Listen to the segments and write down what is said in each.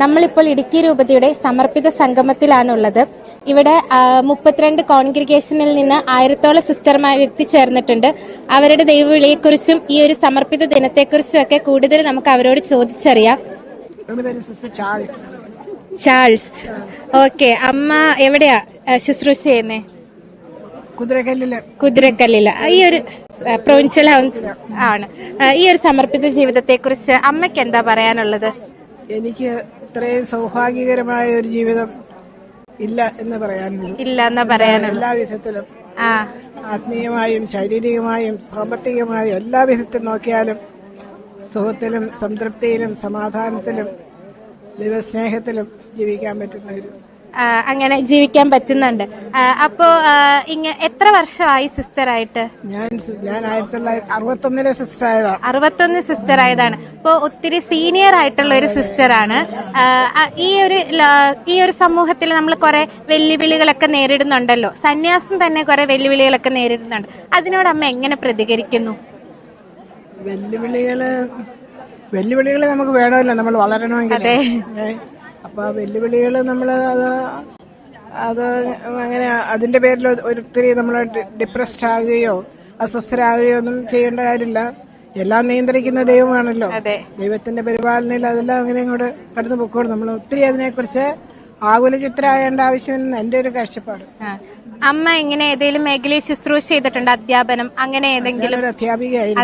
നമ്മളിപ്പോൾ ഇടുക്കി രൂപതയുടെ സമർപ്പിത സംഗമത്തിലാണുള്ളത്. ഇവിടെ 32 കോൺഗ്രിഗേഷനിൽ നിന്ന് 1000-ഓളം സിസ്റ്റർമാർ എത്തിച്ചേർന്നിട്ടുണ്ട്. അവരുടെ ദൈവവിളിയെക്കുറിച്ചും ഈ ഒരു സമർപ്പിത ദിനത്തെക്കുറിച്ചും ഒക്കെ കൂടുതൽ നമുക്ക് അവരോട് ചോദിച്ചറിയാം. Charles, okay. അമ്മ എവിടെയാ ശുശ്രൂഷ ചെയ്യുന്നേ? കുതിരക്കല്ലില്. ഈ ഒരു പ്രൊവിൻഷ്യൽ ഹൗസ് ആണ്. ഈ ഒരു സമർപ്പിത ജീവിതത്തെ കുറിച്ച് അമ്മയ്ക്ക് എന്താ പറയാനുള്ളത്? എനിക്ക് ഇത്രയും സൗഭാഗ്യകരമായ ഒരു ജീവിതം ഇല്ല എന്ന് പറയാനുള്ളൂ. എല്ലാ വിധത്തിലും, ആത്മീയമായും ശാരീരികമായും സാമ്പത്തികമായും എല്ലാ വിധത്തിലും നോക്കിയാലും സുഖത്തിലും സംതൃപ്തിയിലും സമാധാനത്തിലും ദൈവസ്നേഹത്തിലും ജീവിക്കാൻ പറ്റുന്ന ഒരു അങ്ങനെ ജീവിക്കാൻ പറ്റുന്നുണ്ട്. അപ്പോ എത്ര വർഷമായി സിസ്റ്ററായിട്ട്? ഞാൻ 1961 സിസ്റ്റർ ആയതാണ്. 61 സിസ്റ്റർ ആയതാണ്. ഇപ്പോ ഒത്തിരി സീനിയർ ആയിട്ടുള്ള ഒരു സിസ്റ്ററാണ്. ഈ ഒരു സമൂഹത്തിൽ നമ്മൾ കുറെ വെല്ലുവിളികളൊക്കെ നേരിടുന്നുണ്ടല്ലോ. സന്യാസം തന്നെ കുറെ വെല്ലുവിളികളൊക്കെ നേരിടുന്നുണ്ട്. അതിനോട് അമ്മ എങ്ങനെ പ്രതികരിക്കുന്നു? വെല്ലുവിളികൾ നമുക്ക് വേണമല്ലോ, നമ്മൾ വളരണമെങ്കിൽ. അപ്പൊ വെല്ലുവിളികൾ നമ്മൾ അത് അങ്ങനെ അതിന്റെ പേരിൽ ഒത്തിരി നമ്മൾ ഡിപ്രസ്ഡ് ആകുകയോ അസ്വസ്ഥരാകുകയോ ഒന്നും ചെയ്യേണ്ട കാര്യമില്ല. എല്ലാം നിയന്ത്രിക്കുന്ന ദൈവമാണല്ലോ. ദൈവത്തിന്റെ പരിപാലനയിൽ അതെല്ലാം അങ്ങനെ അങ്ങോട്ട് കടന്നു പൊക്കോളും. നമ്മൾ ഒത്തിരി അതിനെക്കുറിച്ച് ആകുലചിത്രമാകേണ്ട ആവശ്യമെന്ന് എന്റെ ഒരു കാഴ്ചപ്പാട്. അമ്മ ഇങ്ങനെ ഏതെങ്കിലും മേഖലയിൽ ശുശ്രൂഷ ചെയ്തിട്ടുണ്ട്? അധ്യാപനം അങ്ങനെ ഏതെങ്കിലും?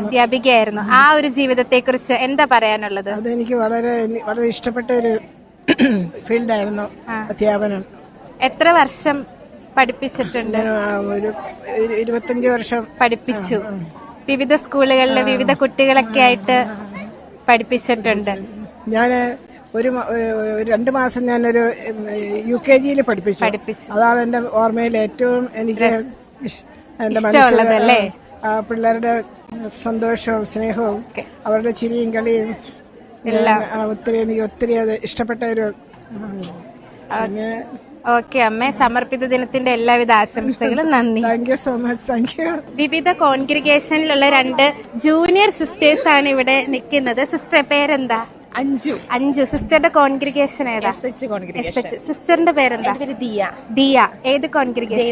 അധ്യാപികയായിരുന്നു. ആ ഒരു ജീവിതത്തെ കുറിച്ച് എന്താ പറയാനുള്ളത്? അതെനിക്ക് വളരെ വളരെ ഇഷ്ടപ്പെട്ട ഒരു ഫീൽഡായിരുന്നു അധ്യാപനം. എത്ര വർഷം പഠിപ്പിച്ചിട്ടുണ്ട്? ഒരു 25 വർഷം പഠിപ്പിച്ചു. വിവിധ സ്കൂളുകളിലെ വിവിധ കുട്ടികളൊക്കെ ആയിട്ട് പഠിപ്പിച്ചിട്ടുണ്ട്. ഞാന് ഒരു 2 മാസം ഞാനൊരു UKG പഠിപ്പിച്ചു. അതാണ് എന്റെ ഓർമ്മയിൽ ഏറ്റവും എനിക്ക് എന്റെ മനസ്സിലെ പിള്ളേരുടെ സന്തോഷവും സ്നേഹവും അവരുടെ ചിരിയും കളിയും ഒത്തിരി അത് ഇഷ്ടപ്പെട്ട ഒരു. ഓക്കെ അമ്മേ, സമർപ്പിത ദിനത്തിന്റെ എല്ലാവിധ ആശംസകളും. നന്ദി. Thank you so much. Thank you. വിവിധ കോൺഗ്രിഗേഷനിലുള്ള 2 ജൂനിയർ സിസ്റ്റേഴ്സ് ആണ് ഇവിടെ നിൽക്കുന്നത്. സിസ്റ്റർ പേരെന്താ? അഞ്ജു. സിസ്റ്ററുടെ കോൺഗ്രിഗേഷൻ ഏതാ? സിസ്റ്ററിന്റെ പേരെന്താ? ദിയ. ഏത് കോൺഗ്രിഗേഷൻ?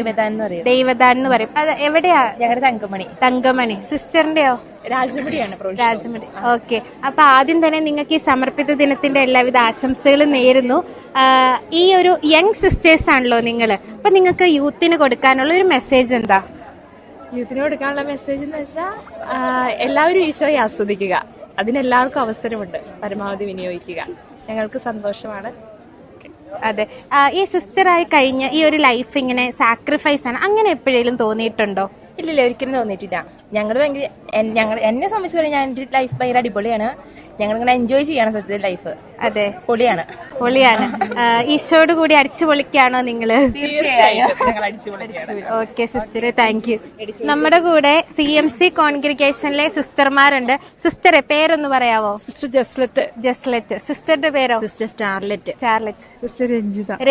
ദേവദാൻ എന്ന് പറയും. അത് എവിടെയാ? ഞങ്ങളുടെ തങ്കമണി. സിസ്റ്ററിന്റെയോ? രാജമുടിയാണ്. ഓക്കെ. അപ്പൊ ആദ്യം തന്നെ നിങ്ങൾക്ക് ഈ സമർപ്പിത ദിനത്തിന്റെ എല്ലാവിധ ആശംസകളും നേരുന്നു. ഈ ഒരു യങ് സിസ്റ്റേഴ്സ് ആണല്ലോ നിങ്ങള്. അപ്പൊ നിങ്ങൾക്ക് യൂത്തിന് കൊടുക്കാനുള്ള ഒരു മെസ്സേജ് എന്താ? യൂത്തിന് കൊടുക്കാനുള്ള മെസ്സേജ് എന്ന് വെച്ചാൽ എല്ലാവരും ഈശോയെ ആസ്വദിക്കുക. അതിനെല്ലാവർക്കും അവസരമുണ്ട്. പരമാവധി വിനിയോഗിക്കുക. ഞങ്ങൾക്ക് സന്തോഷമാണ്. അതെ. ഈ സിസ്റ്ററായി കഴിഞ്ഞ ഈ ഒരു ലൈഫ് ഇങ്ങനെ സാക്രിഫൈസ് ആണ്, അങ്ങനെ എപ്പോഴേലും തോന്നിയിട്ടുണ്ടോ? ഇല്ലില്ല, ഒരിക്കലും തോന്നിയിട്ടില്ല. എന്നെ സംബന്ധിച്ച് പറയാൻ ഞാൻ എന്റെ ലൈഫ് ഭയങ്കര അടിപൊളിയാണ്. ഞങ്ങളിങ്ങനെ എൻജോയ് ചെയ്യാണ് സത്യത്തിൽ ലൈഫ്. അതെ, പൊളിയാണ്. ഈശോയോട് കൂടി അടിച്ചു പൊളിക്കാണോ നിങ്ങള്? തീർച്ചയായും. Okay sister, thank you. നമ്മുടെ കൂടെ CMC കോൺഗ്രിഗേഷനിലെ സിസ്റ്റർമാരുണ്ട്. സിസ്റ്ററെ പേരൊന്ന് പറയാവോ? സിസ്റ്റർ ജസ്ലറ്റ്. സിസ്റ്ററുടെ പേരോ? Sister Starlet. Sister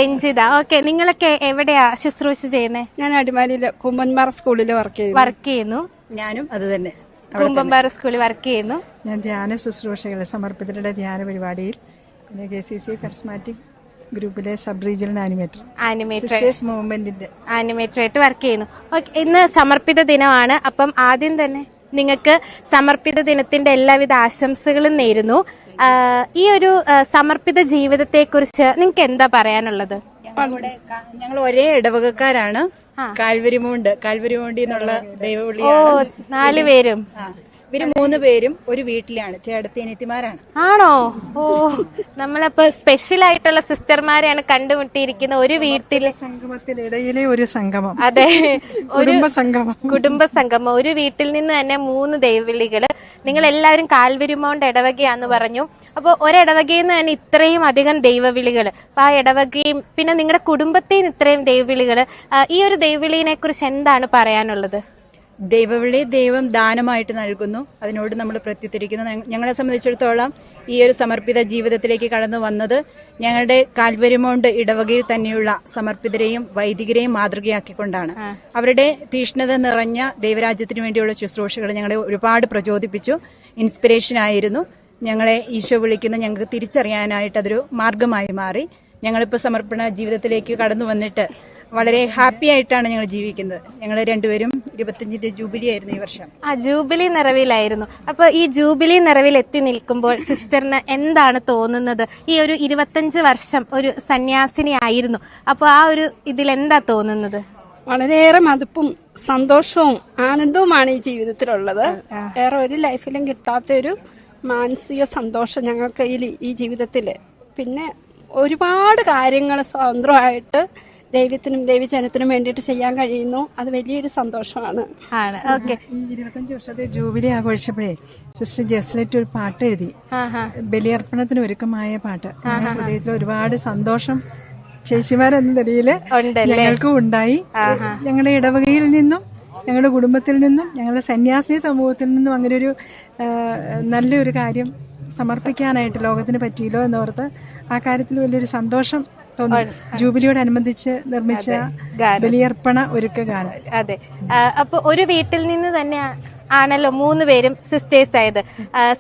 Ranjitha. Okay. നിങ്ങളൊക്കെ എവിടെയാ ശുശ്രൂഷ ചെയ്യുന്നത്? ഞാൻ അടിമാലിയിലെ കുമ്മന്മാർ സ്കൂളിൽ വർക്ക് ചെയ്യുന്നു. ഞാനും അത് തന്നെ, കുമ്പമ്പാറ സ്കൂളിൽ വർക്ക് ചെയ്യുന്നു. ഞാൻ ധ്യാന ശുശ്രൂഷകളെ സമർപ്പിതരുടെ ധ്യാന പരിപാടിയിൽ പിന്നെ KCC കറിസ്മാറ്റിക് ഗ്രൂപ്പിലെ സബ് റീജിയണൽ ആനിമേറ്റർ ആയിട്ട് വർക്ക് ചെയ്യുന്നു. ഓക്കെ. ഇന്ന് സമർപ്പിത ദിനമാണ്. അപ്പം ആദ്യം തന്നെ നിങ്ങൾക്ക് സമർപ്പിത ദിനത്തിന്റെ എല്ലാവിധ ആശംസകളും നേരുന്നു. ഈ ഒരു സമർപ്പിത ജീവിതത്തെ കുറിച്ച് നിങ്ങൾക്ക് എന്താ പറയാനുള്ളത്? ഞങ്ങൾ ഒരേ ഇടവകക്കാരാണ്. കാൽവരിമോണ്ടി എന്നുള്ള ദൈവവിളി. 4 പേരും. ഇവര് 3 പേരും ഒരു വീട്ടിലാണ്. ചേട്ടത്തി അനിയത്തിമാരാണ്. ആണോ? ഓ, നമ്മളപ്പോ സ്പെഷ്യൽ ആയിട്ടുള്ള സിസ്റ്റർമാരെയാണ് കണ്ടുമുട്ടിയിരിക്കുന്നത്. ഒരു വീട്ടിലെ സംഗമത്തിനിടയിലെ ഒരു സംഗമം. അതെ, കുടുംബ സംഗമം. ഒരു വീട്ടിൽ നിന്ന് തന്നെ 3 ദൈവവിളികള്. നിങ്ങൾ എല്ലാവരും കാൽവരിമോണ്ട് ഇടവകയാന്ന് പറഞ്ഞു. അപ്പോൾ ഒരിടവകയിൽ നിന്ന് തന്നെ ഇത്രയും അധികം ദൈവവിളികള്. അപ്പൊ ആ ഇടവകയും പിന്നെ നിങ്ങളുടെ കുടുംബത്തിൽ നിന്ന് ഇത്രയും ദൈവവിളികള്. ഈ ഒരു ദൈവവിളിനെ കുറിച്ച് എന്താണ് പറയാനുള്ളത്? ദൈവവിളി ദൈവം ദാനമായിട്ട് നൽകുന്നു. അതിനോട് നമ്മൾ പ്രത്യുത്തരിക്കുന്നു. ഞങ്ങളെ സംബന്ധിച്ചിടത്തോളം ഈ ഒരു സമർപ്പിത ജീവിതത്തിലേക്ക് കടന്നു വന്നത് ഞങ്ങളുടെ കാൽവരിമോണ്ട് ഇടവകയിൽ തന്നെയുള്ള സമർപ്പിതരെയും വൈദികരെയും മാതൃകയാക്കിക്കൊണ്ടാണ്. അവരുടെ തീഷ്ണത നിറഞ്ഞ ദൈവരാജ്യത്തിന് വേണ്ടിയുള്ള ശുശ്രൂഷകൾ ഞങ്ങളെ ഒരുപാട് പ്രചോദിപ്പിച്ചു, ഇൻസ്പിറേഷൻ ആയിരുന്നു. ഞങ്ങളെ ഈശോ വിളിക്കുന്ന ഞങ്ങൾക്ക് തിരിച്ചറിയാനായിട്ട് അതൊരു മാർഗമായി മാറി. ഞങ്ങളിപ്പോൾ സമർപ്പണ ജീവിതത്തിലേക്ക് കടന്നു വന്നിട്ട് വളരെ ഹാപ്പി ആയിട്ടാണ് ഞങ്ങൾ ജീവിക്കുന്നത്. ഞങ്ങൾ രണ്ടുപേരും 25ന്റെ ജൂബിലി ആയിരുന്നു ഈ വർഷം. ജൂബിലി നിറവിലായിരുന്നു. അപ്പൊ ഈ ജൂബിലി നിറവിൽ എത്തി നിൽക്കുമ്പോൾ സിസ്റ്ററിന് എന്താണ് തോന്നുന്നത്? ഈ ഒരു 25 വർഷം ഒരു സന്യാസിനി ആയിരുന്നു. അപ്പൊ ആ ഒരു ഇതിൽ എന്താ തോന്നുന്നത്? വളരെയേറെ മതിപ്പും സന്തോഷവും ആനന്ദവുമാണ് ഈ ജീവിതത്തിലുള്ളത്. വേറെ ഒരു ലൈഫിലും കിട്ടാത്ത ഒരു മാനസിക സന്തോഷം ഞങ്ങൾക്ക് ഈ ജീവിതത്തില്. പിന്നെ ഒരുപാട് കാര്യങ്ങൾ സ്വതന്ത്രമായിട്ട് ദൈവത്തിനും ദൈവജനത്തിനും വേണ്ടിയിട്ട് ചെയ്യാൻ കഴിയുന്നു. അത് വലിയൊരു സന്തോഷമാണ്. ഈ 25 വർഷത്തെ ജൂബിലി ആഘോഷിച്ചപ്പോഴേ സിസ്റ്റർ ജസ്ലറ്റ് ഒരു പാട്ട് എഴുതി, ബലിയർപ്പണത്തിന് ഒരുക്കമായ പാട്ട്. ഹൃദയത്തിൽ ഒരുപാട് സന്തോഷം ചേച്ചിമാരെന്ന നിലയില് ഞങ്ങൾക്കും ഉണ്ടായി. ഞങ്ങളുടെ ഇടവകയിൽ നിന്നും ഞങ്ങളുടെ കുടുംബത്തിൽ നിന്നും ഞങ്ങളുടെ സന്യാസി സമൂഹത്തിൽ നിന്നും അങ്ങനെ ഒരു നല്ലൊരു കാര്യം സമർപ്പിക്കാനായിട്ട് ലോകത്തിന് പറ്റിയല്ലോ എന്നോർത്ത് ആ കാര്യത്തിൽ വലിയൊരു സന്തോഷം തോന്നി. ജൂബിലിയോടനുബന്ധിച്ച് നിർമ്മിച്ച ബലിയർപ്പണ ഒരുക്ക ഗാനം. അതെ. അപ്പൊ ഒരു വീട്ടിൽ നിന്ന് തന്നെ ആണല്ലോ 3 പേരും സിസ്റ്റേഴ്സ് ആയത്.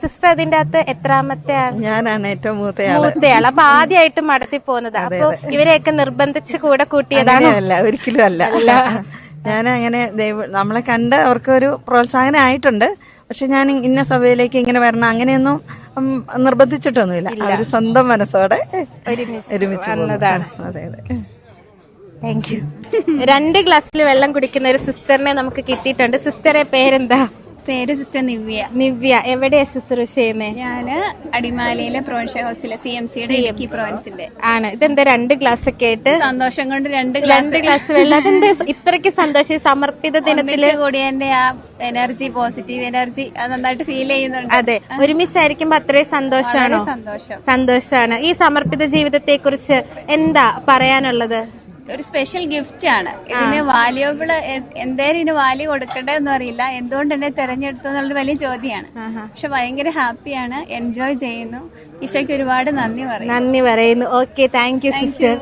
സിസ്റ്റർ അതിന്റെ അകത്ത് എത്രാമത്തെ? ഞാനാണ് ഏറ്റവും മൂത്തയാള്. അപ്പൊ ആദ്യമായിട്ട് മടത്തി പോകുന്നത്. അപ്പൊ ഇവരെയൊക്കെ നിർബന്ധിച്ച് കൂടെ കൂട്ടിയതാണ്? ഒരിക്കലും അല്ല. ഞാൻ അങ്ങനെ നമ്മളെ കണ്ട് അവർക്കൊരു പ്രോത്സാഹനം ആയിട്ടുണ്ട്. പക്ഷെ ഞാൻ ഇന്ന സഭയിലേക്ക് ഇങ്ങനെ വരണം അങ്ങനെയൊന്നും നിർബന്ധിച്ചിട്ടൊന്നുമില്ല. അവർ സ്വന്തം മനസ്സോടെ ഒരുമിച്ച് വന്നതാണ്. അതെ അതെ. Thank you. 2 ഗ്ലാസ്സിൽ വെള്ളം കുടിക്കുന്ന ഒരു സിസ്റ്ററിനെ നമുക്ക് കിട്ടിയിട്ടുണ്ട്. സിസ്റ്ററെ പേരെന്താ? പേര് സിസ്റ്റർ നിവ്യ. നിവ്യ എവിടെയാ ശുശ്രൂഷ ചെയ്യുന്നത്? ഞാന് അടിമാലിയിലെ പ്രൊവിൻഷ്യൽ ഹൗസിലെ CMCയുടെ ഇടുക്കി പ്രൊവിൻസിന്റെ ആണ്. ഇതെന്താ 2 ഗ്ലാസ് ഒക്കെ ആയിട്ട്? സന്തോഷം കൊണ്ട് 2 ഗ്ലാസ് വെള്ളം. അതെന്താ ഇത്രയ്ക്ക് സന്തോഷം? സമർപ്പിത ദിനത്തില് കൂടിയതിന്റെ ആ എനർജി, പോസിറ്റീവ് എനർജി അത് നന്നായിട്ട് ഫീൽ ചെയ്യുന്നുണ്ട്. അതെ, ഒരുമിച്ചായിരിക്കുമ്പോ അത്രയും സന്തോഷമാണോ? സന്തോഷമാണ്. ഈ സമർപ്പിത ജീവിതത്തെ കുറിച്ച് എന്താ പറയാനുള്ളത്? ഒരു സ്പെഷ്യൽ ഗിഫ്റ്റ് ആണ്. ഇതിന് വാല്യൂബിൾ എന്തേലും ഇതിന് വാല്യൂ കൊടുക്കണ്ടെന്ന് അറിയില്ല. എന്തുകൊണ്ട് എന്നെ തെരഞ്ഞെടുത്തു എന്നുള്ളത് വലിയ ചോദ്യമാണ്. പക്ഷെ ഭയങ്കര ഹാപ്പിയാണ്, എൻജോയ് ചെയ്യുന്നു. ഈശോയ്ക്ക് ഒരുപാട് നന്ദി പറയുന്നു. Okay, thank you sister.